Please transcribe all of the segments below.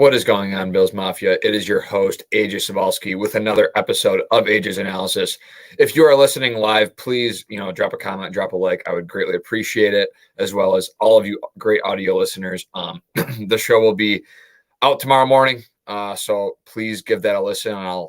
What is going on, Bills Mafia? It is your host, Ajay Sabalski, with another episode of Ajay's Analysis. If you are listening live, please, drop a comment, drop a like. I would greatly appreciate it, as well as all of you great audio listeners. The show will be out tomorrow morning, so please give that a listen on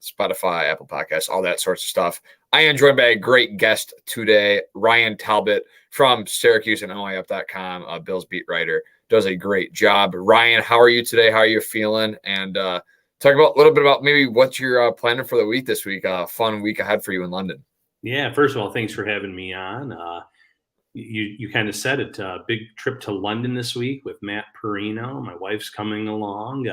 Spotify, Apple Podcasts, all that sorts of stuff. I am joined by a great guest today, Ryan Talbot from Syracuse and NYUp.com, Bills beat writer. Does a great job. Ryan, how are you today? How are you feeling? And talk about a little bit about maybe what you're planning for the week this week. Fun week ahead for you in London. Yeah, first of all, thanks for having me on. You kind of said it. Big trip to London this week with Matt Perino. My wife's coming along.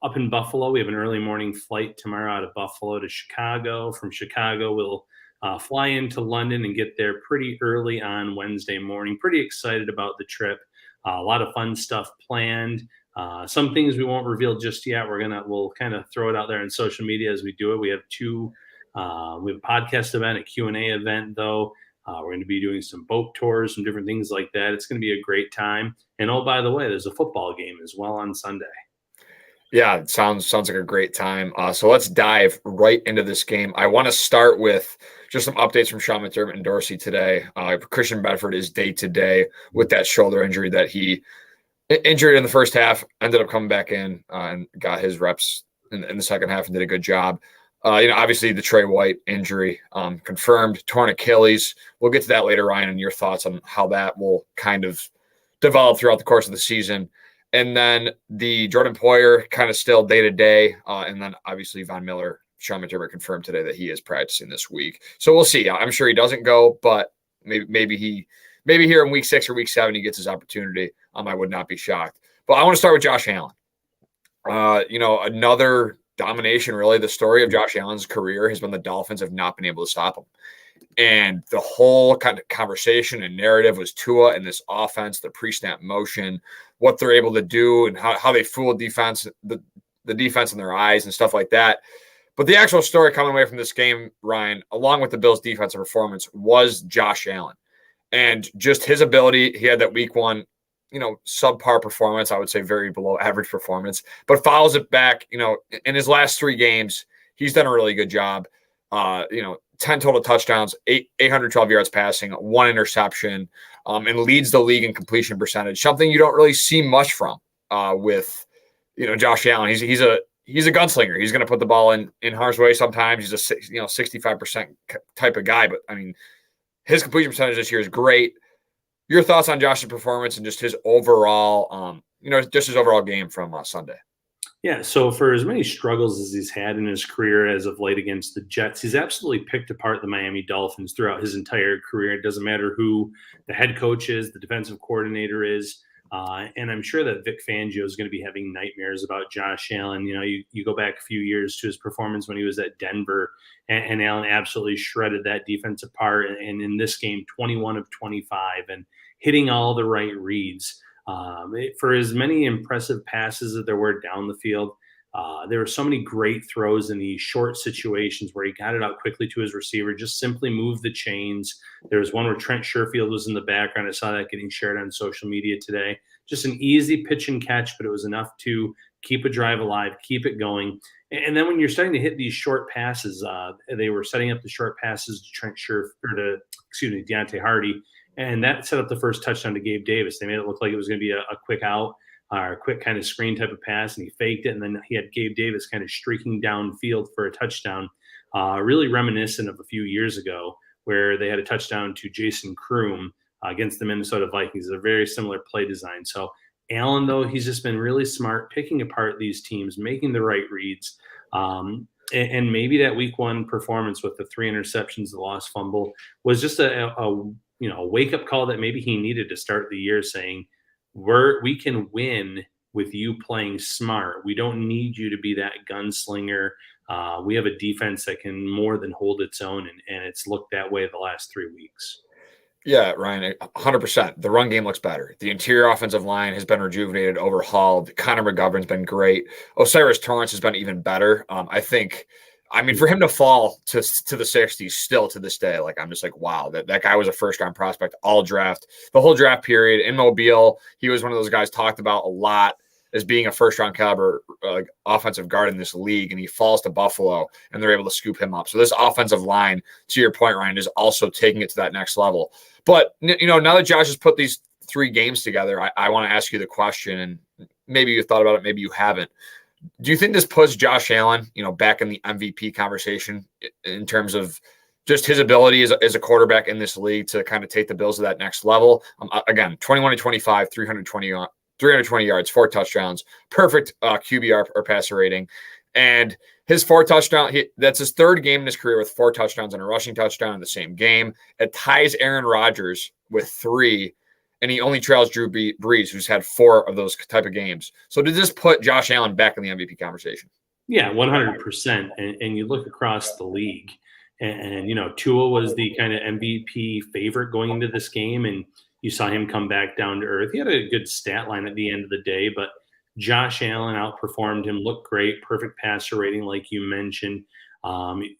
Up in Buffalo, we have an early morning flight tomorrow out of Buffalo to Chicago. From Chicago, we'll fly into London and get there pretty early on Wednesday morning. Pretty excited about the trip. A lot of fun stuff planned. Some things we won't reveal just yet. We'll kind of throw it out there on social media as we do it. We have a podcast event, a Q&A event though. We're going to be doing some boat tours, some different things like that. It's going to be a great time. And oh, by the way, there's a football game as well on Sunday. Yeah, it sounds like a great time. So let's dive right into this game. I want to start with just some updates from Sean McDermott and Dorsey today. Christian Bedford is day to day with that shoulder injury that he injured in the first half, ended up coming back in and got his reps in the second half and did a good job. Obviously the Trey White injury confirmed, torn Achilles. We'll get to that later, Ryan, and your thoughts on how that will kind of develop throughout the course of the season. And then the Jordan Poyer kind of still day to day. And then obviously Von Miller, Sean McDermott confirmed today that he is practicing this week. So we'll see. I'm sure he doesn't go, but maybe here in week 6 or week 7, he gets his opportunity. I would not be shocked. But I want to start with Josh Allen. Another domination, really. The story of Josh Allen's career has been the Dolphins have not been able to stop him. And the whole kind of conversation and narrative was Tua and this offense, the pre-snap motion, what they're able to do and how they fool defense, the defense in their eyes and stuff like that. But the actual story coming away from this game, Ryan, along with the Bills' defensive performance, was Josh Allen. And just his ability, he had that week 1, subpar performance, I would say very below average performance, but follows it back, in his last 3 games, he's done a really good job. 10 total touchdowns, 812 yards passing, 1 interception, and leads the league in completion percentage, something you don't really see much from with, Josh Allen. He's a gunslinger. He's going to put the ball in harm's way sometimes. He's a 65% type of guy, but I mean, his completion percentage this year is great. Your thoughts on Josh's performance and just his overall, just his overall game from Sunday? Yeah, so for as many struggles as he's had in his career as of late against the Jets, he's absolutely picked apart the Miami Dolphins throughout his entire career. It doesn't matter who the head coach is, the defensive coordinator is, and I'm sure that Vic Fangio is going to be having nightmares about Josh Allen. You go back a few years to his performance when he was at Denver, and Allen absolutely shredded that defense apart. And in this game, 21 of 25 and hitting all the right reads. For as many impressive passes that there were down the field, there were so many great throws in these short situations where he got it out quickly to his receiver, just simply moved the chains. There was one where Trent Sherfield was in the background. I saw that getting shared on social media today. Just an easy pitch and catch, but it was enough to keep a drive alive, keep it going. And then when you're starting to hit these short passes, they were setting up the short passes to Deontay Hardy. And that set up the first touchdown to Gabe Davis. They made it look like it was going to be a quick out or a quick kind of screen type of pass, and he faked it. And then he had Gabe Davis kind of streaking downfield for a touchdown, really reminiscent of a few years ago where they had a touchdown to Jason Kroom against the Minnesota Vikings. A very similar play design. So Allen, though, he's just been really smart, picking apart these teams, making the right reads. And maybe that week 1 performance with the 3 interceptions, the lost fumble, was just a wake-up call that maybe he needed to start the year, saying, we can win with you playing smart. We don't need you to be that gunslinger. We have a defense that can more than hold its own, and it's looked that way the last 3 weeks. Yeah, Ryan, 100%. The run game looks better. The interior offensive line has been rejuvenated, overhauled. Connor McGovern's been great. Osiris Torrance has been even better. For him to fall to the 60s still to this day, I'm just like, wow, that guy was a first-round prospect all draft. The whole draft period in Mobile, he was one of those guys talked about a lot. as being a first-round caliber offensive guard in this league, and he falls to Buffalo, and they're able to scoop him up. So this offensive line, to your point, Ryan, is also taking it to that next level. But, now that Josh has put these 3 games together, I want to ask you the question, and maybe you thought about it, maybe you haven't. Do you think this puts Josh Allen, back in the MVP conversation in terms of just his ability as a quarterback in this league to kind of take the Bills to that next level? Again, 21-25, 320 yards, 4 touchdowns, perfect QBR or passer rating. And his 4 touchdowns, that's his 3rd game in his career with 4 touchdowns and a rushing touchdown in the same game. It ties Aaron Rodgers with 3, and he only trails Drew Brees, who's had 4 of those type of games. So does this put Josh Allen back in the MVP conversation? Yeah, 100%. And you look across the league, and Tua was the kind of MVP favorite going into this game, and you saw him come back down to earth. He had a good stat line at the end of the day, but Josh Allen outperformed him, looked great, perfect passer rating, like you mentioned.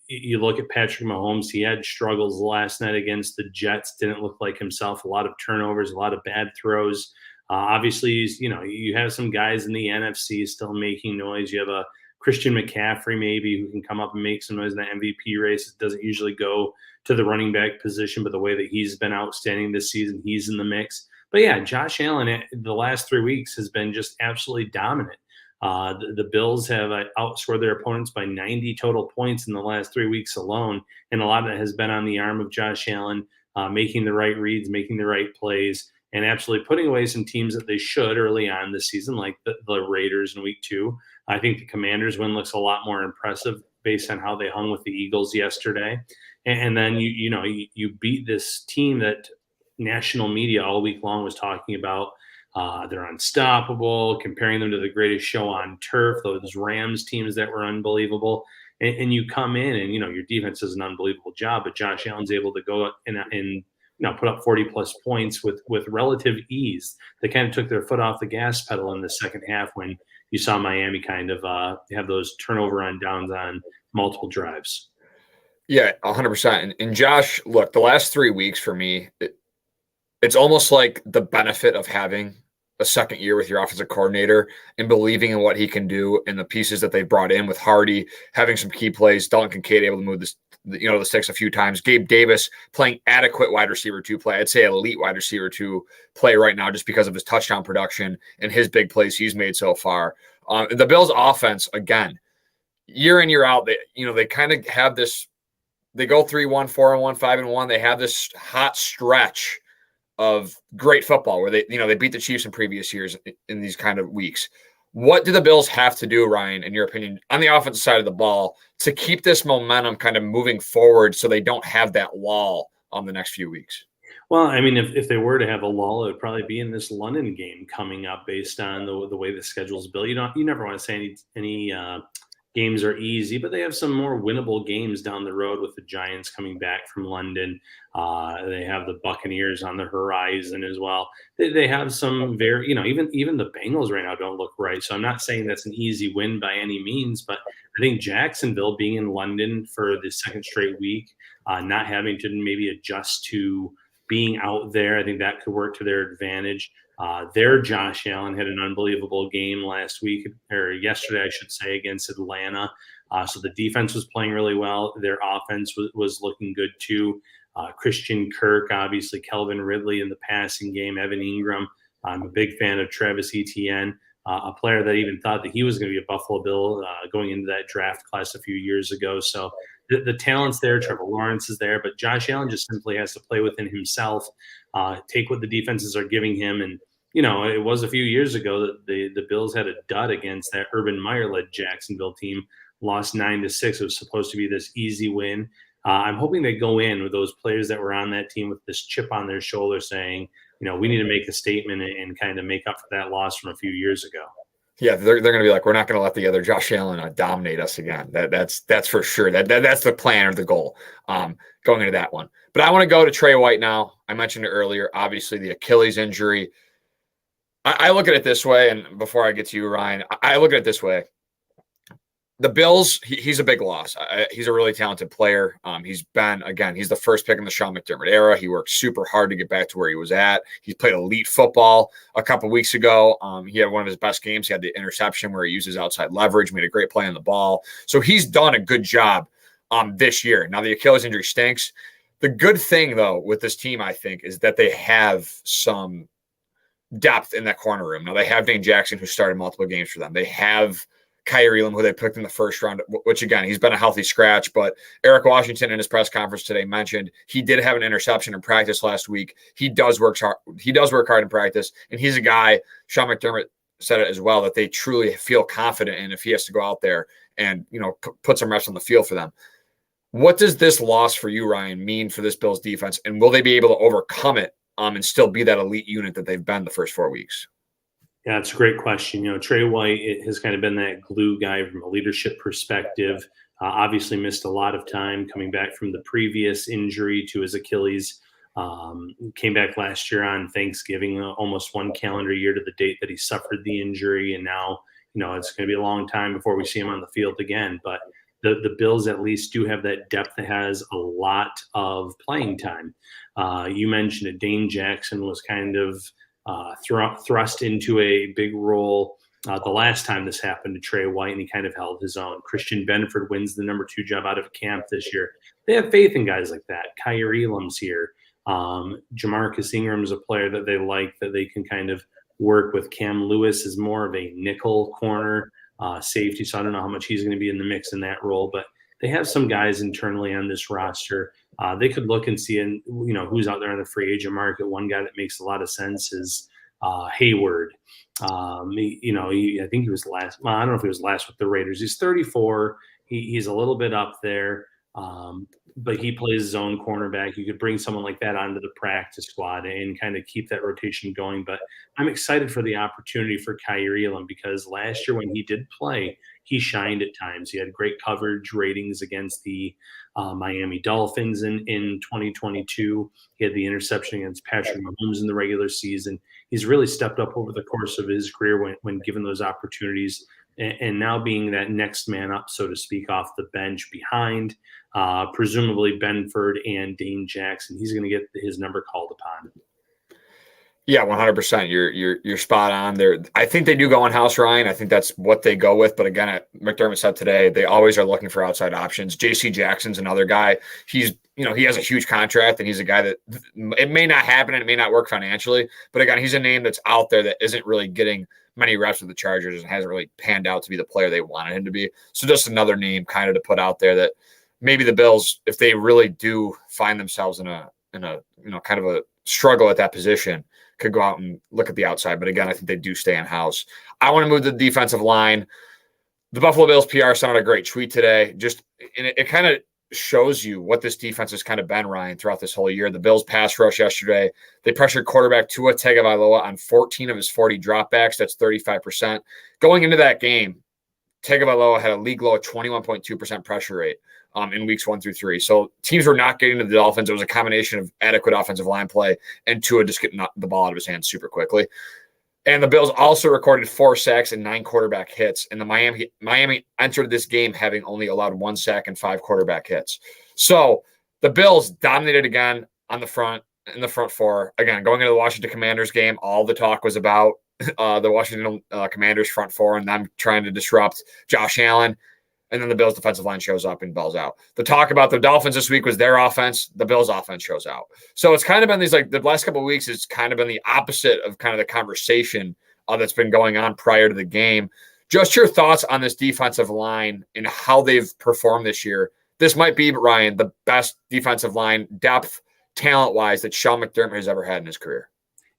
You look at Patrick Mahomes, he had struggles last night against the Jets, didn't look like himself, a lot of turnovers, a lot of bad throws. Obviously, you have some guys in the NFC still making noise. You have a Christian McCaffrey maybe who can come up and make some noise in that MVP race. It doesn't usually go to the running back position, but the way that he's been outstanding this season, he's in the mix. But yeah, Josh Allen, the last 3 weeks has been just absolutely dominant. The Bills have outscored their opponents by 90 total points in the last 3 weeks alone, and a lot of that has been on the arm of Josh Allen, making the right reads, making the right plays, and absolutely putting away some teams that they should early on this season, like the Raiders in week 2. I think the Commanders win looks a lot more impressive based on how they hung with the Eagles yesterday. And then you beat this team that national media all week long was talking about. They're unstoppable, comparing them to the greatest show on turf, those Rams teams that were unbelievable. And you come in and, your defense does an unbelievable job, but Josh Allen's able to go and put up 40-plus points with relative ease. They kind of took their foot off the gas pedal in the second half when you saw Miami kind of have those turnover on downs on multiple drives. Yeah, 100%. And Josh, look, the last 3 weeks for me, it's almost like the benefit of having a second year with your offensive coordinator and believing in what he can do and the pieces that they brought in with Hardy, having some key plays, Dalton Kincaid able to move the sticks a few times, Gabe Davis playing adequate wide receiver 2 play. I'd say elite wide receiver 2 play right now just because of his touchdown production and his big plays he's made so far. The Bills offense, again, year in, year out, they kind of have this, they go 3-1, 4-1, 5-1. They have this hot stretch of great football where they beat the Chiefs in previous years in these kind of weeks. What do the Bills have to do, Ryan, in your opinion, on the offensive side of the ball to keep this momentum kind of moving forward so they don't have that lull on the next few weeks? Well, I mean, if they were to have a lull, it would probably be in this London game coming up based on the way the schedule's built. You never want to say any games are easy, but they have some more winnable games down the road with the Giants coming back from London. They have the Buccaneers on the horizon as well. They have some very, even the Bengals right now don't look right. So I'm not saying that's an easy win by any means, but I think Jacksonville being in London for the second straight week, not having to maybe adjust to being out there, I think that could work to their advantage. Their Josh Allen had an unbelievable game last week, or yesterday, I should say, against Atlanta. So the defense was playing really well. Their offense was looking good too. Christian Kirk, obviously, Kelvin Ridley in the passing game, Evan Ingram. I'm a big fan of Travis Etienne, a player that even thought that he was going to be a Buffalo Bill going into that draft class a few years ago. So the talent's there. Trevor Lawrence is there, but Josh Allen just simply has to play within himself, take what the defenses are giving him. And, it was a few years ago that the Bills had a dud against that Urban Meyer-led Jacksonville team, lost 9-6. It was supposed to be this easy win. I'm hoping they go in with those players that were on that team with this chip on their shoulder saying, we need to make a statement and kind of make up for that loss from a few years ago. Yeah, they're going to be like, we're not going to let the other Josh Allen dominate us again. That's for sure. That's the plan or the goal going into that one. But I want to go to Trey White now. I mentioned it earlier. Obviously, the Achilles injury. I look at it this way, and before I get to you, Ryan, I look at it this way. The Bills, he's a big loss. He's a really talented player. He's the first pick in the Sean McDermott era. He worked super hard to get back to where he was at. He's played elite football a couple weeks ago. He had one of his best games. He had the interception where he uses outside leverage, made a great play on the ball. So he's done a good job this year. Now the Achilles injury stinks. The good thing, though, with this team, I think, is that they have some depth in that corner room. Now they have Dane Jackson, who started multiple games for them. They have Kyrie Elam, who they picked in the first round, which, again, he's been a healthy scratch. But Eric Washington in his press conference today mentioned he did have an interception in practice last week. He does work hard. He does work hard in practice. And he's a guy, Sean McDermott said it as well, that they truly feel confident in if he has to go out there and, put some reps on the field for them. What does this loss for you, Ryan, mean for this Bills defense? And will they be able to overcome it and still be that elite unit that they've been the first 4 weeks? Yeah, it's a great question. Trey White has kind of been that glue guy from a leadership perspective. Obviously missed a lot of time coming back from the previous injury to his Achilles. Came back last year on Thanksgiving, almost 1 calendar year to the date that he suffered the injury. And now, it's going to be a long time before we see him on the field again. But the Bills at least do have that depth that has a lot of playing time. You mentioned it. Dane Jackson was kind of thrust into a big role the last time this happened to Trey White, and he kind of held his own. Christian Benford wins the number 2 job out of camp this year. They have faith in guys like that. Kyrie Elam's here. Jamarcus Ingram is a player that they like, that they can kind of work with. Cam Lewis is more of a nickel corner safety, so I don't know how much he's going to be in the mix in that role, but they have some guys internally on this roster. They could look and see, who's out there on the free agent market. One guy that makes a lot of sense is Hayward. I think he was last. Well, I don't know if he was last with the Raiders. He's 34. He's a little bit up there, but he plays his own cornerback. You could bring someone like that onto the practice squad and kind of keep that rotation going. But I'm excited for the opportunity for Kyrie Elam, because last year when he did play, he shined at times. He had great coverage ratings against the Miami Dolphins in 2022. He had the interception against Patrick Mahomes in the regular season. He's really stepped up over the course of his career when given those opportunities. And now being that next man up, so to speak, off the bench behind presumably Benford and Dane Jackson, he's going to get his number called upon. Yeah, 100%. You're spot on there. I think they do go in house, Ryan. I think that's what they go with. But again, McDermott said today, they always are looking for outside options. J.C. Jackson's another guy. He has a huge contract, and he's a guy that it may not happen and it may not work financially. But again, he's a name that's out there that isn't really getting many reps with the Chargers and hasn't really panned out to be the player they wanted him to be. So just another name kind of to put out there that maybe the Bills, if they really do find themselves in a kind of a struggle at that position, could go out and look at the outside. But again, I think they do stay in house. I want to move to the defensive line. The Buffalo Bills PR sent out a great tweet today. It kind of shows you what this defense has kind of been, Ryan, throughout this whole year. The Bills pass rush yesterday, they pressured quarterback Tua Tagovailoa on 14 of his 40 dropbacks. That's 35%. Going into that game, Tagovailoa had a league low 21.2% pressure rate in weeks 1 through 3. So teams were not getting to the Dolphins. It was a combination of adequate offensive line play and Tua just getting the ball out of his hands super quickly. And the Bills also recorded 4 sacks and 9 quarterback hits. And the Miami entered this game having only allowed 1 sack and 5 quarterback hits. So the Bills dominated again in the front 4. Again, going into the Washington Commanders game, all the talk was about the Washington Commanders front 4 and them trying to disrupt Josh Allen. And then the Bills defensive line shows up and balls out. The talk about the Dolphins this week was their offense. The Bills offense shows out. So it's kind of been the last couple of weeks, it's kind of been the opposite of kind of the conversation that's been going on prior to the game. Just your thoughts on this defensive line and how they've performed this year. This might be, Ryan, the best defensive line depth, talent-wise, that Sean McDermott has ever had in his career.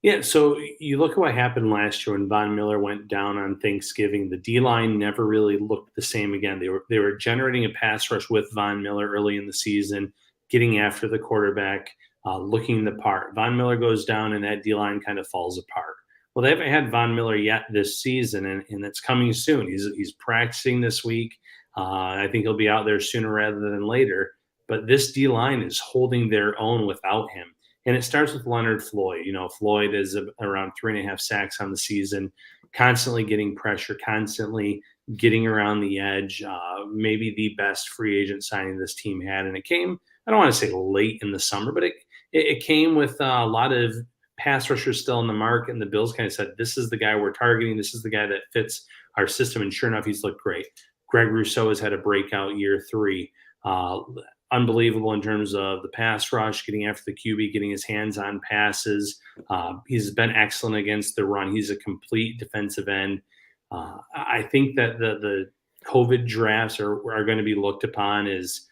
Yeah, so you look at what happened last year when Von Miller went down on Thanksgiving. The D-line never really looked the same again. They were generating a pass rush with Von Miller early in the season, getting after the quarterback, looking the part. Von Miller goes down, and that D-line kind of falls apart. Well, they haven't had Von Miller yet this season, and it's coming soon. He's practicing this week. I think he'll be out there sooner rather than later. But this D-line is holding their own without him. And it starts with Leonard Floyd. Floyd is around 3.5 sacks on the season, constantly getting pressure, constantly getting around the edge, maybe the best free agent signing this team had. And it came, I don't want to say late in the summer, but it came with a lot of pass rushers still in the market. And the Bills kind of said, this is the guy we're targeting. This is the guy that fits our system. And sure enough, he's looked great. Greg Rousseau has had a breakout year 3. Unbelievable in terms of the pass rush, getting after the QB, getting his hands on passes. He's been excellent against the run. He's a complete defensive end. I think that the COVID drafts are going to be looked upon as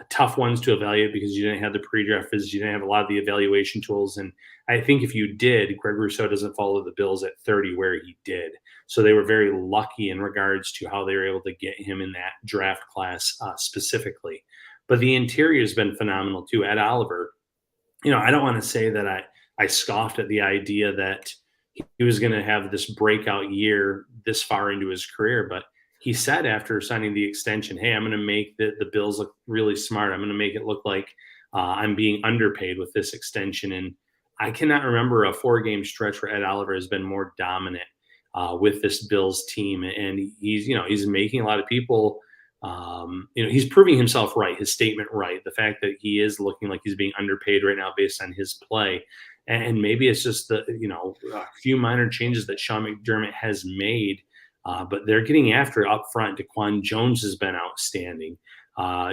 tough ones to evaluate because you didn't have the pre-draft visits, you didn't have a lot of the evaluation tools. And I think if you did, Greg Rousseau doesn't follow the Bills at 30 where he did. So they were very lucky in regards to how they were able to get him in that draft class specifically. But the interior has been phenomenal too. Ed Oliver, I don't want to say that I scoffed at the idea that he was going to have this breakout year this far into his career, but he said after signing the extension, hey, I'm going to make the Bills look really smart. I'm going to make it look like I'm being underpaid with this extension. And I cannot remember a 4-game stretch where Ed Oliver has been more dominant with this Bills team. And he's making a lot of people, he's proving himself right, his statement right. The fact that he is looking like he's being underpaid right now based on his play. And maybe it's just a few minor changes that Sean McDermott has made. But they're getting after it up front. Daquan Jones has been outstanding.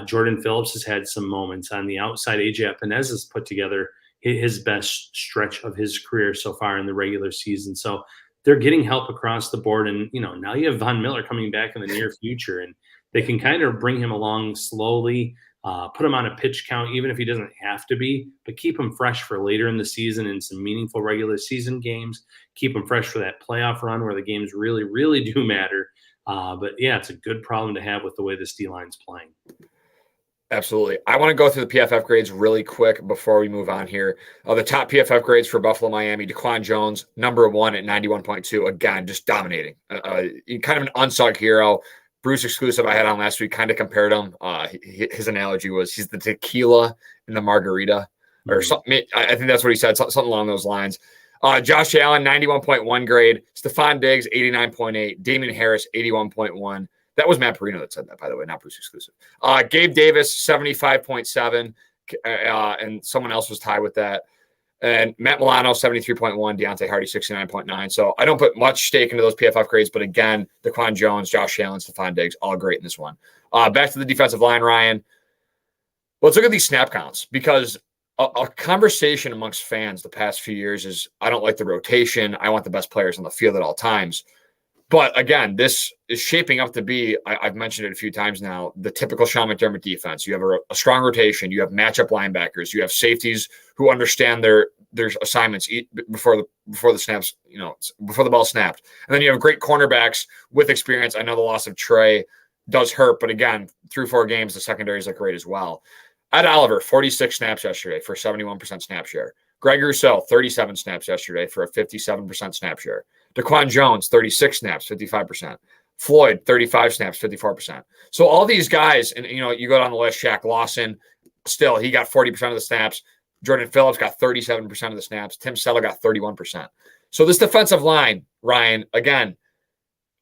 Jordan Phillips has had some moments on the outside. Ajay Epinez has put together his best stretch of his career so far in the regular season. So they're getting help across the board. And, now you have Von Miller coming back in the near future, and they can kind of bring him along slowly, put him on a pitch count, even if he doesn't have to be, but keep him fresh for later in the season in some meaningful regular season games, keep him fresh for that playoff run where the games really, really do matter. But yeah, it's a good problem to have with the way this D-line's playing. Absolutely. I want to go through the PFF grades really quick before we move on here. The top PFF grades for Buffalo, Miami, Daquan Jones, number 1 at 91.2. Again, just dominating. Kind of an unsung hero. Bruce exclusive I had on last week kind of compared him. His analogy was he's the tequila in the margarita or something. I think that's what he said, something along those lines. Josh Allen, 91.1 grade. Stephon Diggs, 89.8. Damian Harris, 81.1. That was Matt Perino that said that, by the way, not Bruce exclusive. Gabe Davis, 75.7. And someone else was tied with that. And Matt Milano, 73.1. Deontay Hardy, 69.9. So I don't put much stake into those PFF grades. But again, Daquan Jones, Josh Allen, Stephon Diggs, all great in this one. Back to the defensive line, Ryan. Let's look at these snap counts because a conversation amongst fans the past few years is I don't like the rotation. I want the best players on the field at all times. But again, this is shaping up to be, I've mentioned it a few times now, the typical Sean McDermott defense. You have a strong rotation. You have matchup linebackers. You have safeties who understand their assignments before the snaps, before the ball snapped. And then you have great cornerbacks with experience. I know the loss of Trey does hurt, but again, through 4 games, the secondaries look great as well. Ed Oliver, 46 snaps yesterday for 71% snap share. Greg Rousseau, 37 snaps yesterday for a 57% snap share. Daquan Jones, 36 snaps, 55%. Floyd, 35 snaps, 54%. So all these guys, and you go down the list, Shaq Lawson, still, he got 40% of the snaps. Jordan Phillips got 37% of the snaps. Tim Settle got 31%. So this defensive line, Ryan, again,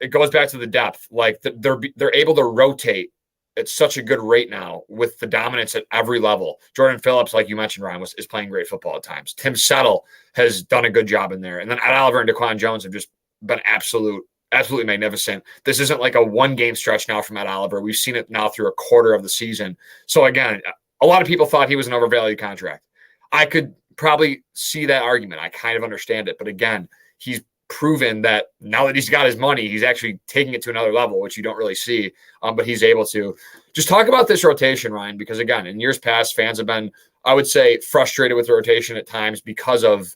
it goes back to the depth. Like they're able to rotate at such a good rate now with the dominance at every level. Jordan Phillips, like you mentioned, Ryan, is playing great football at times. Tim Settle has done a good job in there. And then Ed Oliver and Daquan Jones have just been absolutely magnificent. This isn't like a 1-game stretch now from Ed Oliver. We've seen it now through a quarter of the season. So again, a lot of people thought he was an overvalued contract. I could probably see that argument. I kind of understand it. But again, he's proven that now that he's got his money, he's actually taking it to another level, which you don't really see, but he's able to. Just talk about this rotation, Ryan, because again, in years past, fans have been, I would say, frustrated with the rotation at times because of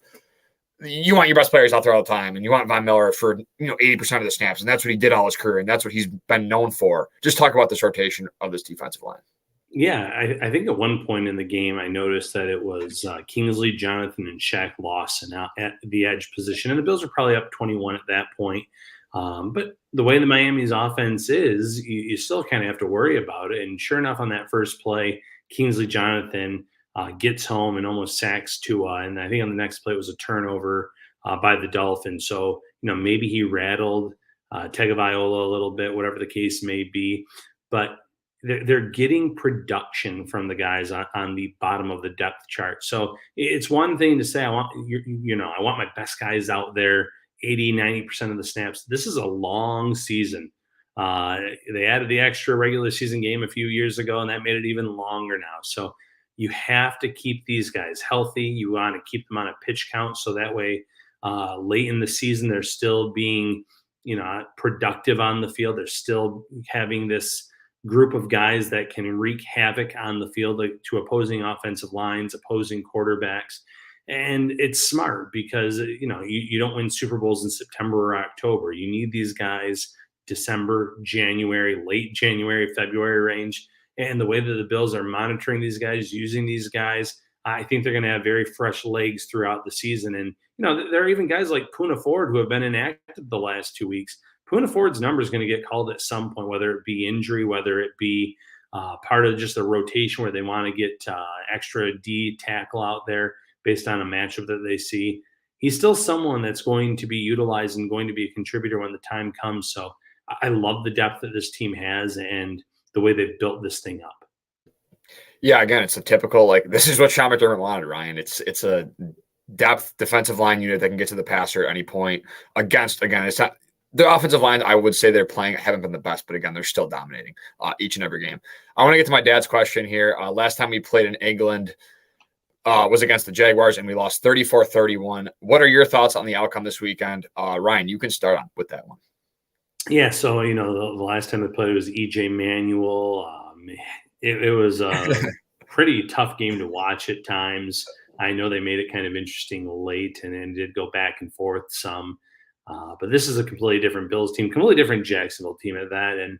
you want your best players out there all the time, and you want Von Miller for 80% of the snaps, and that's what he did all his career, and that's what he's been known for. Just talk about this rotation of this defensive line. Yeah, I think at one point in the game, I noticed that it was Kingsley, Jonathan, and Shaq Lawson out at the edge position. And the Bills are probably up 21 at that point. But the way the Miami's offense is, you still kind of have to worry about it. And sure enough, on that first play, Kingsley, Jonathan gets home and almost sacks Tua. And I think on the next play, it was a turnover by the Dolphins. So, maybe he rattled Tagovailoa a little bit, whatever the case may be. But they're getting production from the guys on the bottom of the depth chart. So it's one thing to say, I want, I want my best guys out there 80-90% of the snaps. This is a long season. They added the extra regular season game a few years ago, and that made it even longer now. So you have to keep these guys healthy. You want to keep them on a pitch count so that way late in the season they're still being, productive on the field. They're still having this group of guys that can wreak havoc on the field to opposing offensive lines, opposing quarterbacks. And it's smart because, you don't win Super Bowls in September or October. You need these guys December, January, late January, February range. And the way that the Bills are monitoring these guys, using these guys, I think they're going to have very fresh legs throughout the season. And, there are even guys like Poona Ford who have been inactive the last 2 weeks. Poona Ford's number is going to get called at some point, whether it be injury, whether it be part of just a rotation where they want to get extra D tackle out there based on a matchup that they see. He's still someone that's going to be utilized and going to be a contributor when the time comes. So I love the depth that this team has and the way they've built this thing up. Yeah, again, it's a typical, this is what Sean McDermott wanted, Ryan. It's a depth defensive line unit that can get to the passer at any point against, again, it's not the offensive line. I would say they're playing, haven't been the best, but again, they're still dominating each and every game. I want to get to my dad's question here. Last time we played in England was against the Jaguars and we lost 34-31. What are your thoughts on the outcome this weekend? Ryan, you can start on with that one. Yeah. So, the last time we played was EJ Manuel. It was a pretty tough game to watch at times. I know they made it kind of interesting late and did go back and forth some. But this is a completely different Bills team, completely different Jacksonville team at that. And,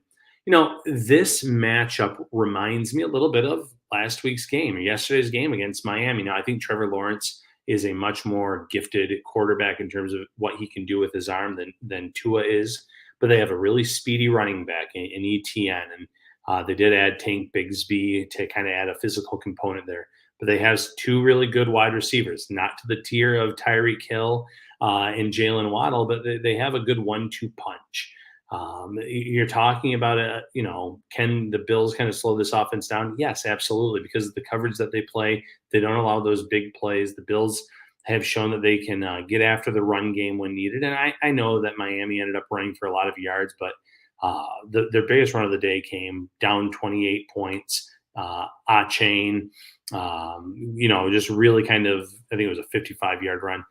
this matchup reminds me a little bit of last week's game, or yesterday's game against Miami. Now, I think Trevor Lawrence is a much more gifted quarterback in terms of what he can do with his arm than Tua is. But they have a really speedy running back in ETN. And they did add Tank Bigsby to kind of add a physical component there. But they have two really good wide receivers, not to the tier of Tyreek Hill and Jalen Waddle, but they have a good 1-2 punch. You're talking about, can the Bills kind of slow this offense down? Yes, absolutely, because of the coverage that they play. They don't allow those big plays. The Bills have shown that they can get after the run game when needed. And I know that Miami ended up running for a lot of yards, but their biggest run of the day came down 28 points. Ajay, just really kind of, I think it was a 55-yard run.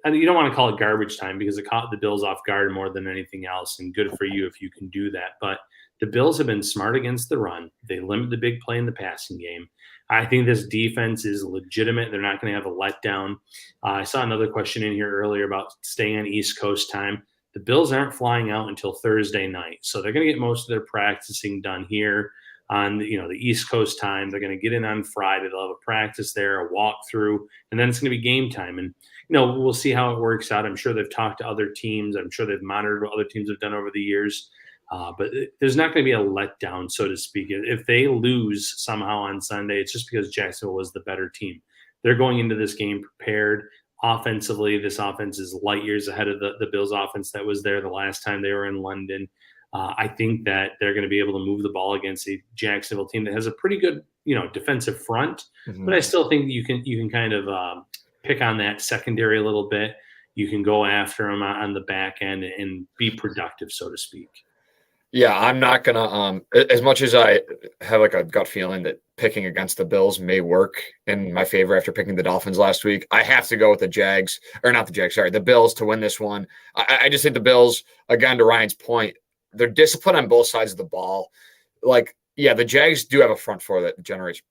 And you don't want to call it garbage time because it caught the Bills off guard more than anything else, and good for you if you can do that. But the Bills have been smart against the run. They limit the big play in the passing game. I think this defense is legitimate. They're not going to have a letdown. I saw another question in here earlier about staying on East Coast time. The Bills aren't flying out until Thursday night, so they're going to get most of their practicing done here on the East Coast time. They're going to get in on Friday. They'll have a practice there, a walkthrough, and then it's going to be game time. And we'll see how it works out. I'm sure they've talked to other teams. I'm sure they've monitored what other teams have done over the years. But there's not going to be a letdown, so to speak. If they lose somehow on Sunday, it's just because Jacksonville was the better team. They're going into this game prepared. Offensively, this offense is light years ahead of the Bills offense that was there the last time they were in London. I think that they're going to be able to move the ball against a Jacksonville team that has a pretty good, defensive front. Mm-hmm. But I still think you can kind of pick on that secondary a little bit. You can go after them on the back end and be productive, so to speak. Yeah, I'm not going to as much as I have a gut feeling that picking against the Bills may work in my favor after picking the Dolphins last week. I have to go with the Bills to win this one. I just think the Bills, again, to Ryan's point, they're disciplined on both sides of the ball. The Jags do have a front four that generates,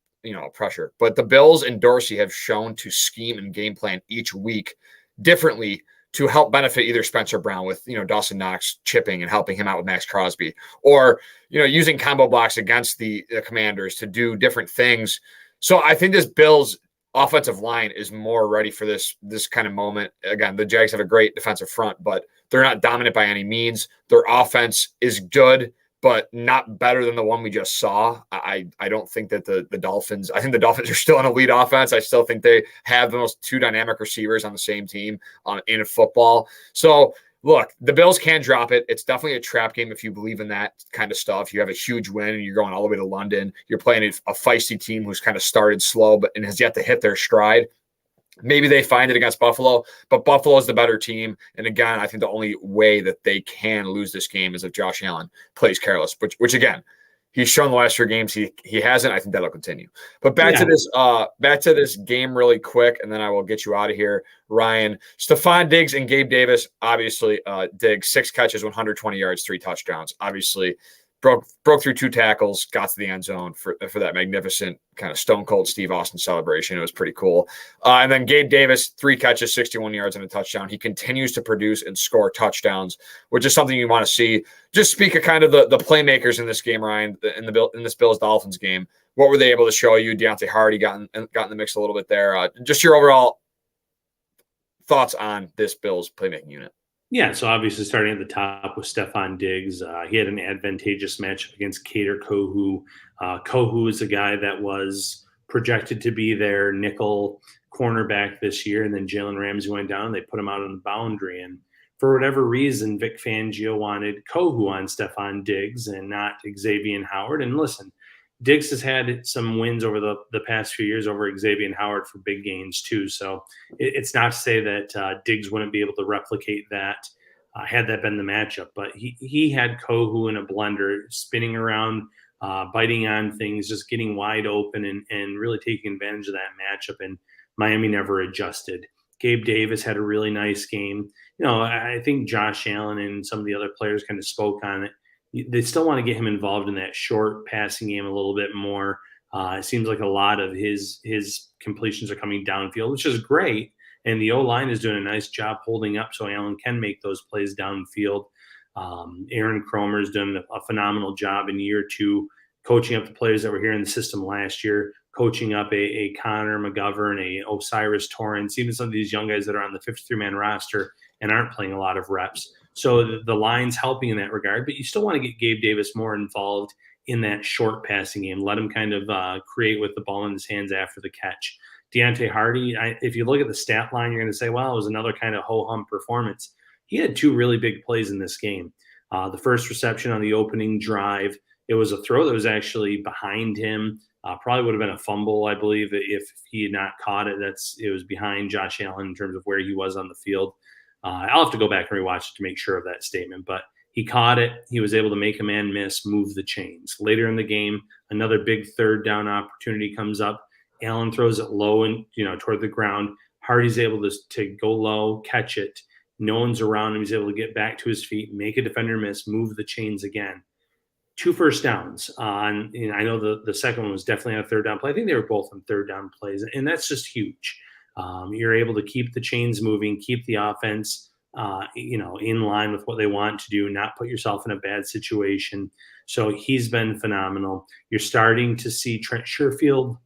pressure, but the Bills and Dorsey have shown to scheme and game plan each week differently to help benefit either Spencer Brown with, Dawson Knox chipping and helping him out with Max Crosby, or, using combo blocks against the Commanders to do different things. So I think this Bills offensive line is more ready for this kind of moment. Again, the Jags have a great defensive front, but they're not dominant by any means. Their offense is good, but not better than the one we just saw. I don't think that the Dolphins – I think the Dolphins are still an elite offense. I still think they have the most two dynamic receivers on the same team in football. So look, the Bills can drop it. It's definitely a trap game if you believe in that kind of stuff. You have a huge win and you're going all the way to London. You're playing a feisty team who's kind of started slow and has yet to hit their stride. Maybe they find it against Buffalo, but Buffalo is the better team. And again, I think the only way that they can lose this game is if Josh Allen plays careless, which again, he's shown the last 3 games he hasn't. I think that'll continue. But back to this game really quick, and then I will get you out of here, Ryan. Stephon Diggs and Gabe Davis. Obviously, Diggs 6 catches, 120 yards, 3 touchdowns. Obviously, broke through 2 tackles, got to the end zone for that magnificent kind of stone cold Steve Austin celebration. It was pretty cool. And then Gabe Davis, 3 catches, 61 yards and a touchdown. He continues to produce and score touchdowns, which is something you want to see. Just speak of kind of the playmakers in this game, Ryan, in this Bills Dolphins game. What were they able to show you? Deontay Hardy got in the mix a little bit there. Just your overall thoughts on this Bills playmaking unit. Yeah, so obviously starting at the top with Stephon Diggs, he had an advantageous matchup against Kader Kohou. Kohou is a guy that was projected to be their nickel cornerback this year, and then Jalen Ramsey went down. They put him out on the boundary, and for whatever reason, Vic Fangio wanted Kohou on Stephon Diggs and not Xavier Howard. And listen, Diggs has had some wins over the past few years over Xavier Howard for big gains too. So it's not to say that Diggs wouldn't be able to replicate that had that been the matchup. But he had Kohou in a blender, spinning around, biting on things, just getting wide open and really taking advantage of that matchup. And Miami never adjusted. Gabe Davis had a really nice game. I think Josh Allen and some of the other players kind of spoke on it. They still want to get him involved in that short passing game a little bit more. It seems like a lot of his completions are coming downfield, which is great. And the O-line is doing a nice job holding up so Allen can make those plays downfield. Aaron Kromer is doing a phenomenal job in year 2, coaching up the players that were here in the system last year, coaching up a Connor McGovern, a Osiris Torrance, even some of these young guys that are on the 53-man roster and aren't playing a lot of reps. So the line's helping in that regard, but you still want to get Gabe Davis more involved in that short passing game. Let him kind of create with the ball in his hands after the catch. Deontay Hardy, if you look at the stat line, you're going to say, well, it was another kind of ho-hum performance. He had 2 really big plays in this game. The first reception on the opening drive, it was a throw that was actually behind him. Probably would have been a fumble, I believe, if he had not caught it. It was behind Josh Allen in terms of where he was on the field. I'll have to go back and rewatch it to make sure of that statement, but he caught it. He was able to make a man miss, move the chains. Later in the game, another big 3rd down opportunity comes up. Allen throws it low and toward the ground. Hardy's able to go low, catch it. No one's around him. He's able to get back to his feet, make a defender miss, move the chains again. 2 first downs. I know the second one was definitely on a 3rd down play. I think they were both on 3rd down plays, and that's just huge. You're able to keep the chains moving, keep the offense, in line with what they want to do, not put yourself in a bad situation. So he's been phenomenal. You're starting to see Trent Sherfield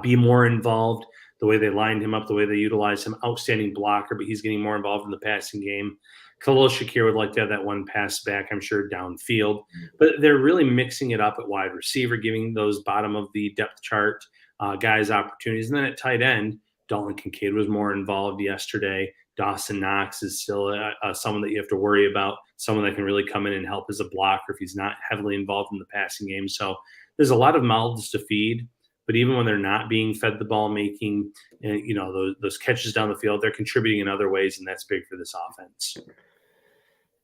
be more involved. The way they lined him up, the way they utilized him, outstanding blocker, but he's getting more involved in the passing game. Khalil Shakir would like to have that one pass back, I'm sure, downfield. But they're really mixing it up at wide receiver, giving those bottom of the depth chart guys opportunities. And then at tight end, Dalton Kincaid was more involved yesterday. Dawson Knox is still someone that you have to worry about, someone that can really come in and help as a blocker if he's not heavily involved in the passing game. So there's a lot of mouths to feed. But even when they're not being fed the ball, making those catches down the field, they're contributing in other ways, and that's big for this offense.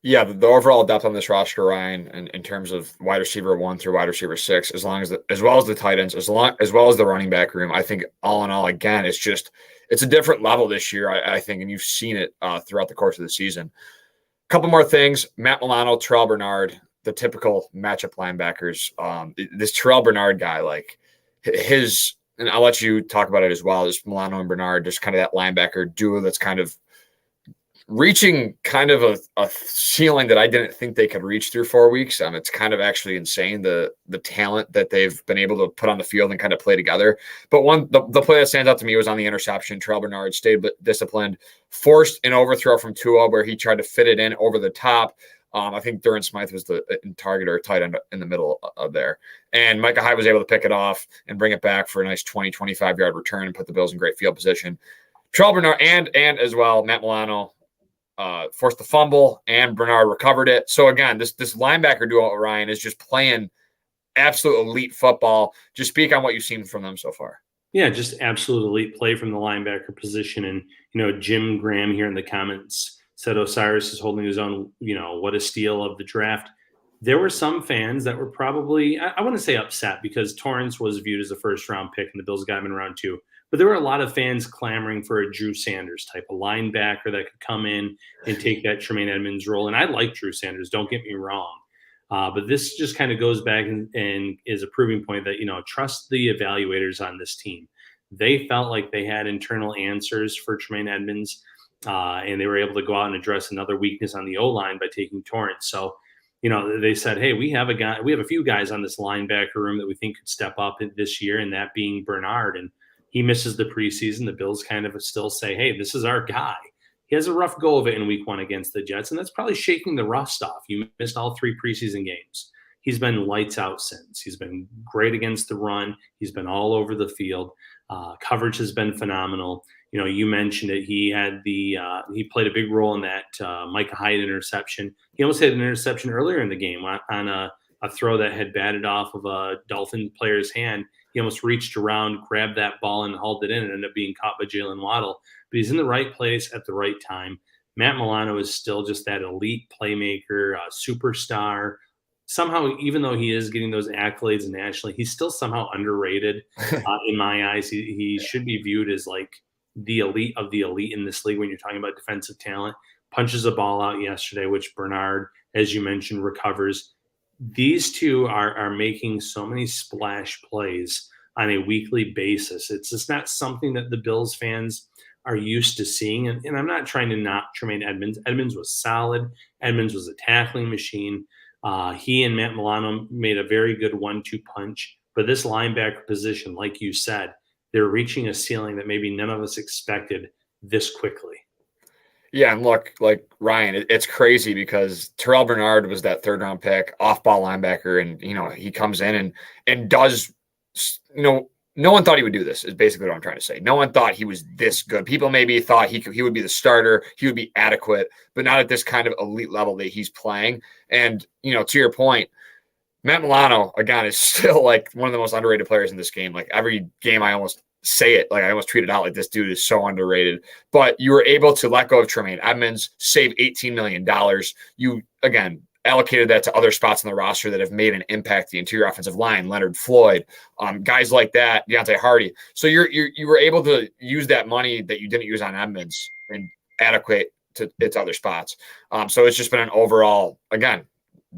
Yeah, the overall depth on this roster, Ryan, in terms of wide receiver 1 through wide receiver 6, as well as the tight ends, as well as the running back room, I think all in all, again, it's a different level this year, I think, and you've seen it throughout the course of the season. A couple more things: Matt Milano, Terrell Bernard, the typical matchup linebackers. This Terrell Bernard guy, and I'll let you talk about it as well. Just Milano and Bernard, just kind of that linebacker duo that's kind of reaching kind of a ceiling that I didn't think they could reach through 4 weeks. It's kind of actually insane, the talent that they've been able to put on the field and kind of play together. But the play that stands out to me was on the interception. Terrell Bernard stayed disciplined, forced an overthrow from Tua where he tried to fit it in over the top. I think Durham Smythe was the target or tight end in the middle of there. And Micah Hyde was able to pick it off and bring it back for a nice 20, 25-yard return and put the Bills in great field position. Terrell Bernard and as well, Matt Milano, forced the fumble, and Bernard recovered it. So again, this linebacker duo, Ryan, is just playing absolute elite football. Just speak on what you've seen from them so far. Yeah, just absolute elite play from the linebacker position. And, Jim Graham here in the comments said Osiris is holding his own, what a steal of the draft. There were some fans that were probably, I wouldn't say upset, because Torrance was viewed as a first-round pick and the Bills got him in round 2. But there were a lot of fans clamoring for a Drew Sanders type of linebacker that could come in and take that Tremaine Edmonds role. And I like Drew Sanders, don't get me wrong. But this just kind of goes back and is a proving point that, trust the evaluators on this team. They felt like they had internal answers for Tremaine Edmonds, and they were able to go out and address another weakness on the O-line by taking Torrance. So, they said, hey, we have a few guys on this linebacker room that we think could step up this year, and that being Bernard. And he misses the preseason. The Bills kind of still say, hey, this is our guy. He has a rough go of it in week 1 against the Jets, and that's probably shaking the rust off. You missed all 3 preseason games. He's been lights out since. He's been great against the run. He's been all over the field. Coverage has been phenomenal. You mentioned it. He had he played a big role in that Micah Hyde interception. He almost had an interception earlier in the game on a throw that had batted off of a Dolphin player's hand. He almost reached around, grabbed that ball, and hauled it in, and ended up being caught by Jalen Waddle. But he's in the right place at the right time. Matt Milano is still just that elite playmaker, superstar. Somehow, even though he is getting those accolades nationally, he's still somehow underrated in my eyes. He should be viewed as like the elite of the elite in this league when you're talking about defensive talent. Punches a ball out yesterday, which Bernard, as you mentioned, recovers. These two are making so many splash plays on a weekly basis. It's just not something that the Bills fans are used to seeing. And I'm not trying to knock Tremaine Edmonds. Edmonds was solid. Edmonds was a tackling machine. He and Matt Milano made a very good 1-2 punch. But this linebacker position, like you said, they're reaching a ceiling that maybe none of us expected this quickly. Yeah, and look, like Ryan, it's crazy because Terrell Bernard was that 3rd-round pick, off-ball linebacker, and he comes in and does, no one thought he would do this. Is basically what I'm trying to say. No one thought he was this good. People maybe thought he would be the starter, he would be adequate, but not at this kind of elite level that he's playing. And to your point, Matt Milano again is still like one of the most underrated players in this game. Like every game, I almost say it, like I almost tweet it out, like this dude is so underrated. But you were able to let go of Tremaine Edmonds, save $18 million. You again allocated that to other spots on the roster that have made an impact. The interior offensive line, Leonard Floyd, guys like that, Deontay Hardy. So you were able to use that money that you didn't use on Edmonds and adequate to its other spots. So it's just been an overall, again,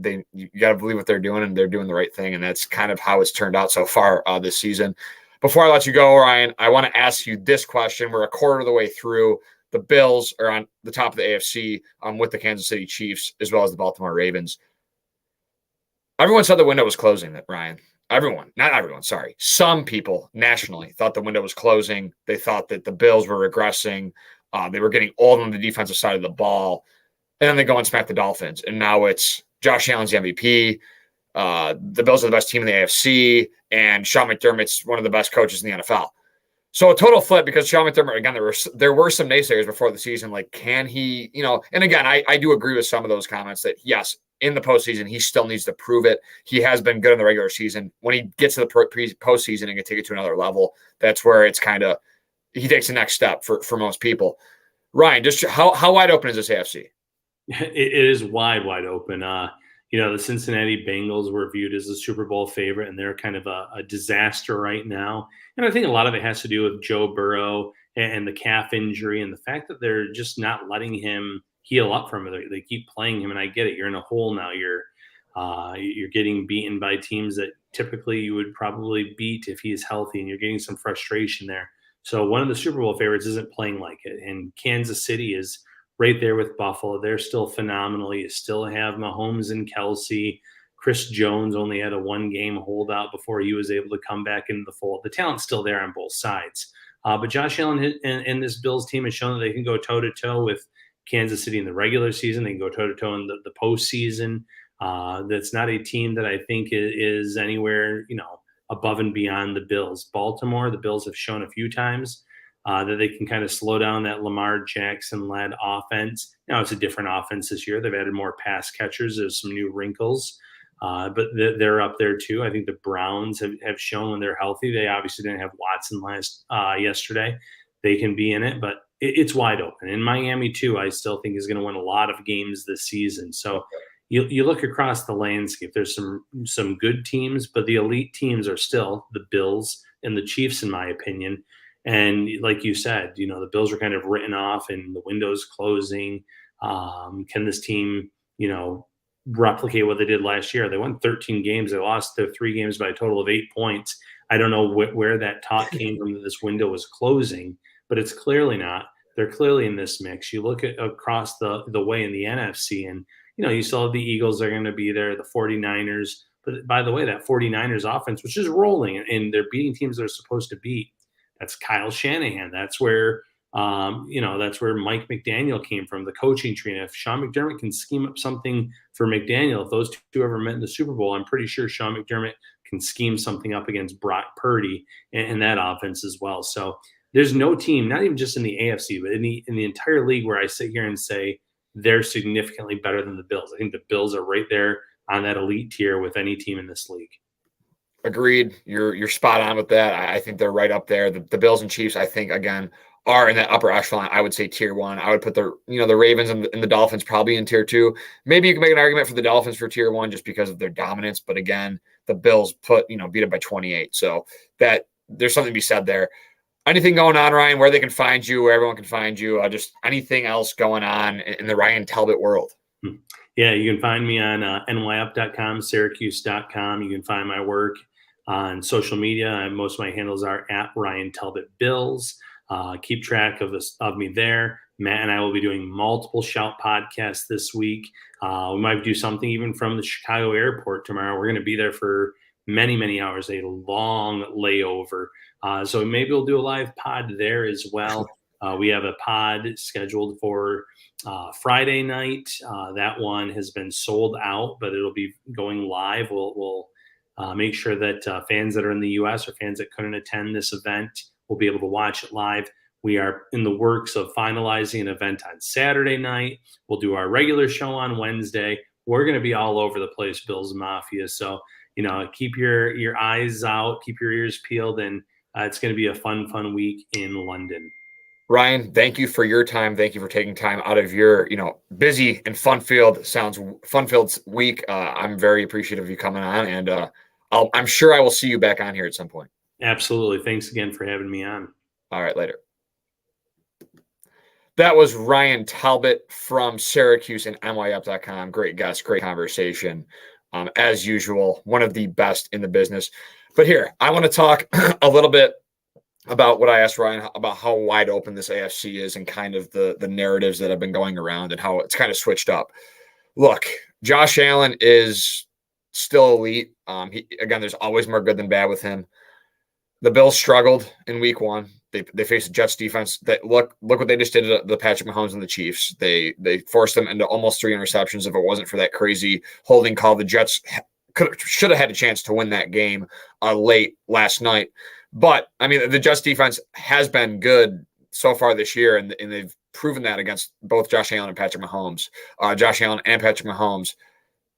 you got to believe what they're doing, and they're doing the right thing. And that's kind of how it's turned out so far this season. Before I let you go, Ryan, I want to ask you this question. We're a quarter of the way through. The Bills are on the top of the AFC with the Kansas City Chiefs as well as the Baltimore Ravens. Everyone said the window was closing, Ryan. Not everyone, sorry. Some people nationally thought the window was closing. They thought that the Bills were regressing. They were getting old on the defensive side of the ball. And then they go and smack the Dolphins. And now it's Josh Allen's the MVP. The Bills are the best team in the AFC, and Sean McDermott's one of the best coaches in the NFL. So a total flip because Sean McDermott, again, there were some naysayers before the season, like can he, and again, I do agree with some of those comments that yes, in the postseason, he still needs to prove it. He has been good in the regular season. When he gets to the postseason and can take it to another level, that's where it's kind of, he takes the next step for most people. Ryan, just how wide open is this AFC? It is wide open. The Cincinnati Bengals were viewed as a Super Bowl favorite, and they're kind of a disaster right now. And I think a lot of it has to do with Joe Burrow and the calf injury and the fact that they're just not letting him heal up from it. They keep playing him, and I get it. You're in a hole now. You're getting beaten by teams that typically you would probably beat if he's healthy, and you're getting some frustration there. So one of the Super Bowl favorites isn't playing like it, and Kansas City is right there with Buffalo. They're still phenomenal. You still have Mahomes and Kelsey. Chris Jones only had a 1-game holdout before he was able to come back into the fold. The talent's still there on both sides. But Josh Allen and this Bills team has shown that they can go toe-to-toe with Kansas City in the regular season. They can go toe-to-toe in the postseason. That's not a team that I think is anywhere, above and beyond the Bills. Baltimore, the Bills have shown a few times that they can kind of slow down that Lamar Jackson-led offense. Now it's a different offense this year. They've added more pass catchers. There's some new wrinkles, but they're up there too. I think the Browns have shown when they're healthy. They obviously didn't have Watson yesterday. They can be in it, but it's wide open. And Miami too, I still think is going to win a lot of games this season. So you look across the landscape. There's some good teams, but the elite teams are still the Bills and the Chiefs, in my opinion. And like you said, the Bills are kind of written off and the window's closing. Can this team, replicate what they did last year? They won 13 games. They lost their 3 games by a total of 8 points. I don't know where that talk came from that this window was closing, but it's clearly not. They're clearly in this mix. You look at across the way in the NFC, and, you still have the Eagles are going to be there, the 49ers. But by the way, that 49ers offense, which is rolling, and they're beating teams they're supposed to beat. That's Kyle Shanahan. That's where, that's where Mike McDaniel came from, the coaching tree. And if Sean McDermott can scheme up something for McDaniel, if those two ever met in the Super Bowl, I'm pretty sure Sean McDermott can scheme something up against Brock Purdy and that offense as well. So there's no team, not even just in the AFC, but in the entire league, where I sit here and say they're significantly better than the Bills. I think the Bills are right there on that elite tier with any team in this league. Agreed. You're spot on with that. I think they're right up there. The Bills and Chiefs, I think, again, are in that upper echelon. I would say tier 1. I would put the Ravens and the Dolphins probably in tier 2. Maybe you can make an argument for the Dolphins for tier 1 just because of their dominance. But again, the Bills beat it by 28. So that there's something to be said there. Anything going on, Ryan, where they can find you, where everyone can find you, just anything else going on in the Ryan Talbot world? Yeah, you can find me on nyup.com, syracuse.com. You can find my work on social media. Most of my handles are at Ryan Talbot Bills. Keep track of me there. Matt and I will be doing multiple Shout podcasts this week. We might do something even from the Chicago airport tomorrow. We're going to be there for many, many hours, a long layover. So maybe we'll do a live pod there as well. We have a pod scheduled for Friday night. That one has been sold out, but it'll be going live. We'll make sure that fans that are in the U.S. or fans that couldn't attend this event will be able to watch it live. We are in the works of finalizing an event on Saturday night. We'll do our regular show on Wednesday. We're going to be all over the place, Bills Mafia. So, keep your eyes out, keep your ears peeled, and it's going to be a fun week in London. Ryan, thank you for your time. Thank you for taking time out of your, busy and fun-filled week. I'm very appreciative of you coming on, and I'm sure I will see you back on here at some point. Absolutely. Thanks again for having me on. All right, later. That was Ryan Talbot from Syracuse and nyup.com. Great guest, great conversation. As usual, one of the best in the business. But here, I want to talk a little bit about what I asked Ryan about how wide open this AFC is and kind of the narratives that have been going around and how it's kind of switched up. Look, Josh Allen is still elite. There's always more good than bad with him. The Bills struggled in week 1. They faced the Jets defense that look what they just did to the Patrick Mahomes and the Chiefs. They forced them into almost 3 interceptions. If it wasn't for that crazy holding call, the Jets should have had a chance to win that game late last night. But the Jets defense has been good so far this year, and they've proven that against both Josh Allen and Patrick Mahomes. Josh Allen and Patrick Mahomes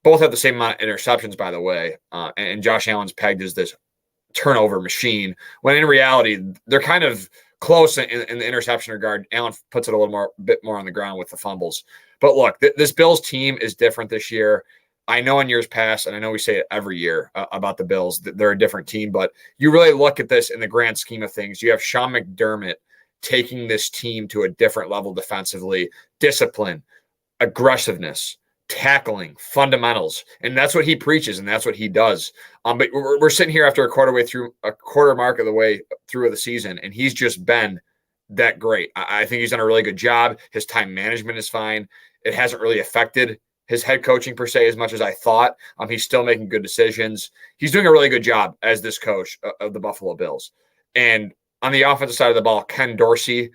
both have the same amount of interceptions, by the way. And Josh Allen's pegged as this turnover machine, when in reality they're kind of close in the interception regard. Allen puts it a bit more on the ground with the fumbles. But look, this Bills team is different this year. I know in years past, and I know we say it every year about the Bills, that they're a different team, but you really look at this in the grand scheme of things. You have Sean McDermott taking this team to a different level defensively, discipline, aggressiveness, tackling, fundamentals, and that's what he preaches and that's what he does. But we're sitting here after a quarter mark of the way through the season, and he's just been that great. I think he's done a really good job. His time management is fine. It hasn't really affected his head coaching per se as much as I thought. He's still making good decisions. He's doing a really good job as this coach of the Buffalo Bills. And on the offensive side of the ball, Ken Dorsey,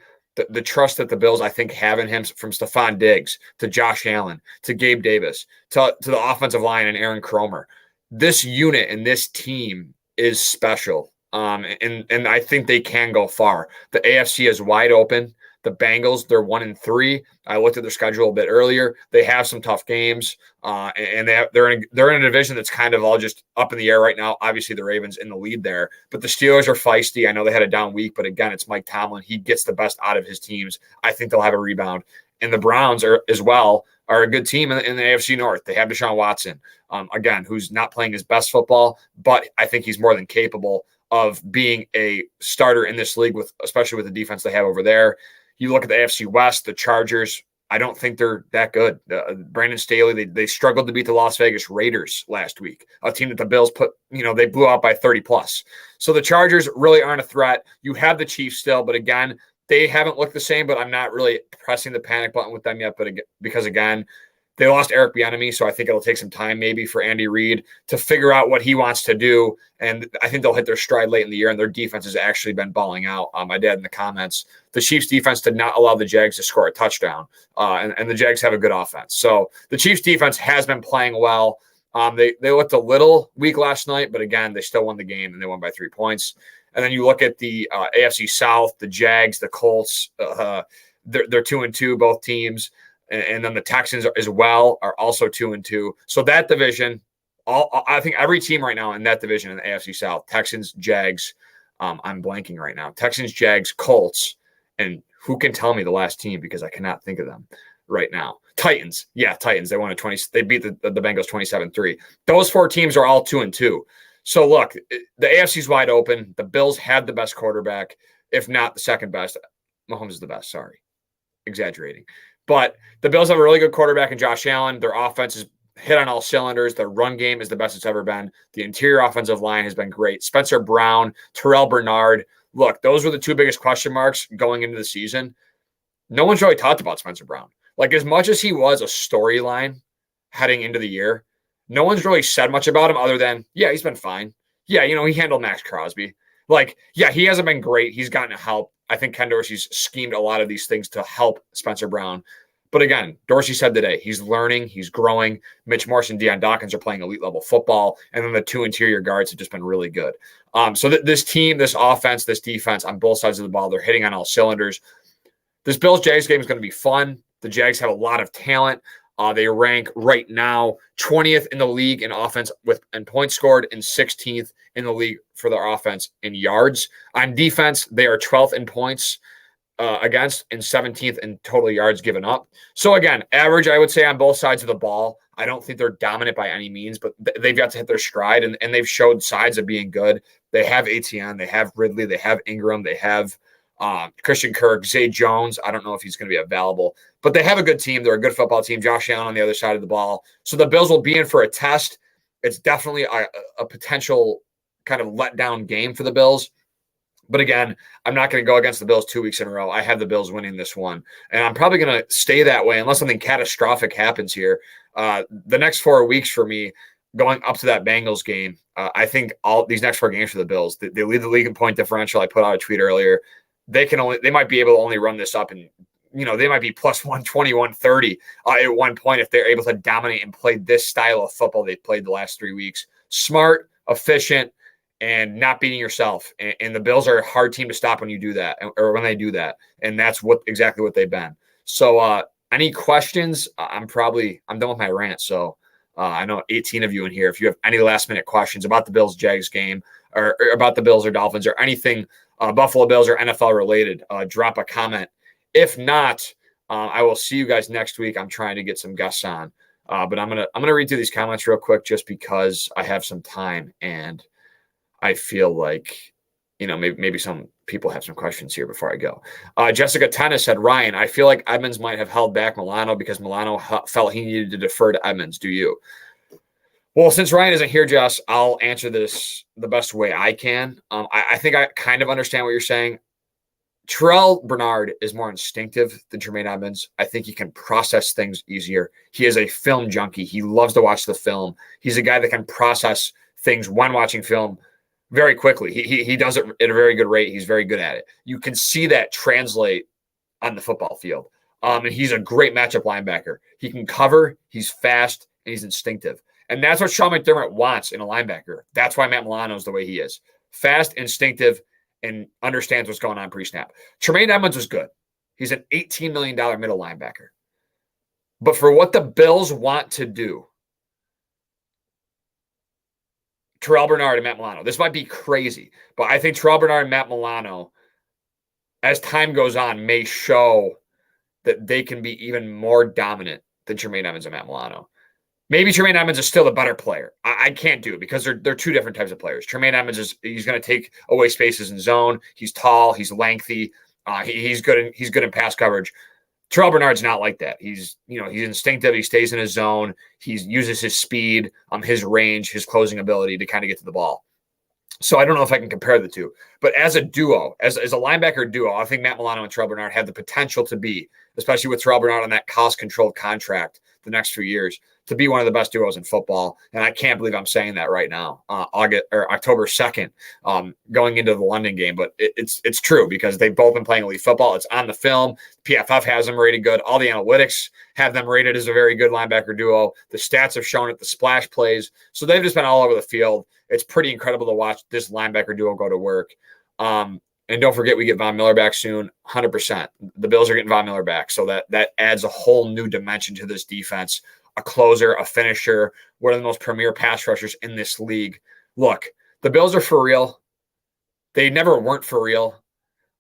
the trust that the Bills, I think, have in him, from Stephon Diggs to Josh Allen to Gabe Davis to the offensive line and Aaron Cromer. This unit and this team is special. And I think they can go far. The AFC is wide open. The Bengals, they're 1-3. I looked at their schedule a bit earlier. They have some tough games, and they're in a division that's kind of all just up in the air right now. Obviously, the Ravens in the lead there, but the Steelers are feisty. I know they had a down week, but again, it's Mike Tomlin. He gets the best out of his teams. I think they'll have a rebound. And the Browns are a good team in the AFC North. They have Deshaun Watson, again, who's not playing his best football, but I think he's more than capable of being a starter in this league, especially with the defense they have over there. You look at the AFC West, the Chargers, I don't think they're that good. Brandon Staley, they struggled to beat the Las Vegas Raiders last week, a team that the Bills they blew out by 30 plus. So the Chargers really aren't a threat. You have the Chiefs still, but again, they haven't looked the same, but I'm not really pressing the panic button with them yet. But because again, they lost Eric Bieniemy, so I think it'll take some time maybe for Andy Reid to figure out what he wants to do. And I think they'll hit their stride late in the year, and their defense has actually been balling out. My dad in the comments, the Chiefs defense did not allow the Jags to score a touchdown, and the Jags have a good offense. So the Chiefs defense has been playing well. They looked a little weak last night, but again, they still won the game, and they won by 3 points. And then you look at the AFC South, the Jags, the Colts, they're 2-2, both teams. And then the Texans as well are also 2-2. So that division, I think every team right now in that division in the AFC South, Texans, Jags, I'm blanking right now. Texans, Jags, Colts, and who can tell me the last team because I cannot think of them right now. Titans. Yeah, Titans. They won they beat the Bengals 27-3. Those 4 teams are all 2-2. So look, the AFC's wide open. The Bills had the best quarterback, if not the second best. Mahomes is the best. Sorry. Exaggerating. But the Bills have a really good quarterback in Josh Allen. Their offense is hit on all cylinders. Their run game is the best it's ever been. The interior offensive line has been great. Spencer Brown, Terrell Bernard. Look, those were the 2 biggest question marks going into the season. No one's really talked about Spencer Brown. Like, as much as he was a storyline heading into the year, no one's really said much about him other than, yeah, he's been fine. Yeah, he handled Max Crosby. Like, yeah, he hasn't been great. He's gotten help. I think Ken Dorsey's schemed a lot of these things to help Spencer Brown. But again, Dorsey said today, he's learning, he's growing. Mitch Morse and Deion Dawkins are playing elite level football. And then the 2 interior guards have just been really good. So this team, this offense, this defense on both sides of the ball, they're hitting on all cylinders. This Bills-Jags game is going to be fun. The Jags have a lot of talent. They rank right now 20th in the league in offense and points scored and 16th in the league for their offense in yards. On defense, they are 12th in points against and 17th in total yards given up. So again, average, I would say, on both sides of the ball. I don't think they're dominant by any means, but they've got to hit their stride, and they've showed signs of being good. They have Etienne, they have Ridley, they have Ingram, they have Christian Kirk, Zay Jones. I don't know if he's going to be available, but they have a good team. They're a good football team. Josh Allen on the other side of the ball. So the Bills will be in for a test. It's definitely a potential kind of letdown game for the Bills. But again, I'm not going to go against the Bills 2 weeks in a row. I have the Bills winning this one, and I'm probably going to stay that way unless something catastrophic happens here. The next 4 weeks for me, going up to that Bengals game, I think all these next 4 games for the Bills, they lead the league in point differential. I put out a tweet earlier. They might be able to only run this up, and they might be plus 120, 130 at one point if they're able to dominate and play this style of football they played the last 3 weeks. Smart, efficient, and not beating yourself. And the Bills are a hard team to stop when you do that, or when they do that. And that's exactly what they've been. So any questions? I'm done with my rant. So I know 18 of you in here. If you have any last minute questions about the Bills Jags game or about the Bills or Dolphins or anything Buffalo Bills or NFL related, drop a comment. If not, I will see you guys next week. I'm trying to get some guests on, but I'm gonna read through these comments real quick just because I have some time and I feel like maybe some people have some questions here before I go. Jessica Tennis said, Ryan, I feel like Edmonds might have held back Milano because Milano felt he needed to defer to Edmonds. Do you? Well, since Ryan isn't here, Jess, I'll answer this the best way I can. I think I kind of understand what you're saying. Terrell Bernard is more instinctive than Tremaine Edmonds. I think he can process things easier. He is a film junkie. He loves to watch the film. He's a guy that can process things when watching film very quickly. He does it at a very good rate. He's very good at it. You can see that translate on the football field. And he's a great matchup linebacker. He can cover. He's fast, and he's instinctive. And that's what Sean McDermott wants in a linebacker. That's why Matt Milano is the way he is. fast, instinctive, and understands what's going on pre-snap. Tremaine Edmunds was good. He's an $18 million middle linebacker. But for what the Bills want to do, Terrell Bernard and Matt Milano, this might be crazy, but I think Terrell Bernard and Matt Milano, as time goes on, may show that they can be even more dominant than Tremaine Edmunds and Matt Milano. Maybe Tremaine Edmunds is still the better player. I can't do it because they're two different types of players. Tremaine Edmunds he's going to take away spaces in zone. He's tall. He's lengthy. He's good in pass coverage. Terrell Bernard's not like that. He's instinctive. He stays in his zone. He uses his speed, his range, his closing ability to kind of get to the ball. So I don't know if I can compare the two. But as a duo, as a linebacker duo, I think Matt Milano and Terrell Bernard have the potential to be, especially with Terrell Bernard on that cost-controlled contract the next few years, to be one of the best duos in football. And I can't believe I'm saying that right now, October 2nd, going into the London game. But it's true because they've both been playing elite football. It's on the film. PFF has them rated good. All the analytics have them rated as a very good linebacker duo. The stats have shown it, the splash plays. So they've just been all over the field. It's pretty incredible to watch this linebacker duo go to work. And don't forget, we get Von Miller back soon, 100%. The Bills are getting Von Miller back. So that adds a whole new dimension to this defense. A closer, a finisher, one of the most premier pass rushers in this league. Look, the Bills are for real. They never weren't for real.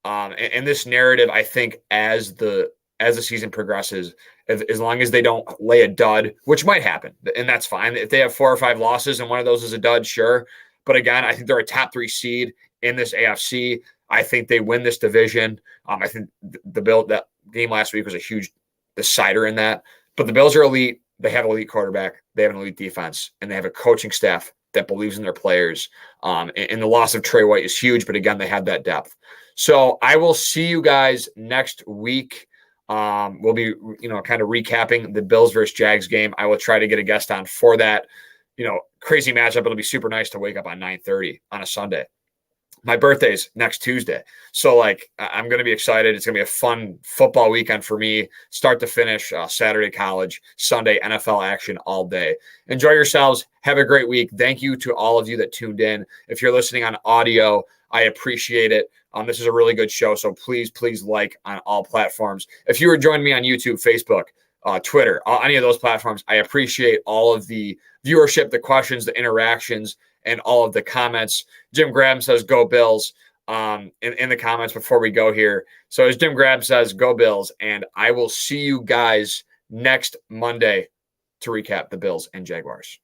And this narrative, I think, as the season progresses, as long as they don't lay a dud, which might happen, and that's fine. If they have 4 or 5 losses and one of those is a dud, sure. But again, I think they're a top 3 seed in this AFC. I think they win this division. I think that game last week was a huge decider in that. But the Bills are elite. They have an elite quarterback. They have an elite defense. And they have a coaching staff that believes in their players. And the loss of Trey White is huge. But again, they have that depth. So I will see you guys next week. We'll be, kind of recapping the Bills versus Jags game. I will try to get a guest on for that, crazy matchup. It'll be super nice to wake up on 9:30 on a Sunday. My birthday's next Tuesday. So I'm going to be excited. It's going to be a fun football weekend for me, start to finish, Saturday college, Sunday NFL action all day. Enjoy yourselves. Have a great week. Thank you to all of you that tuned in. If you're listening on audio, I appreciate it. This is a really good show. So please like on all platforms. If you were joining me on YouTube, Facebook, Twitter, any of those platforms, I appreciate all of the viewership, the questions, the interactions, and all of the comments. Jim Graham says, go Bills, in the comments before we go here. So as Jim Graham says, go Bills. And I will see you guys next Monday to recap the Bills and Jaguars.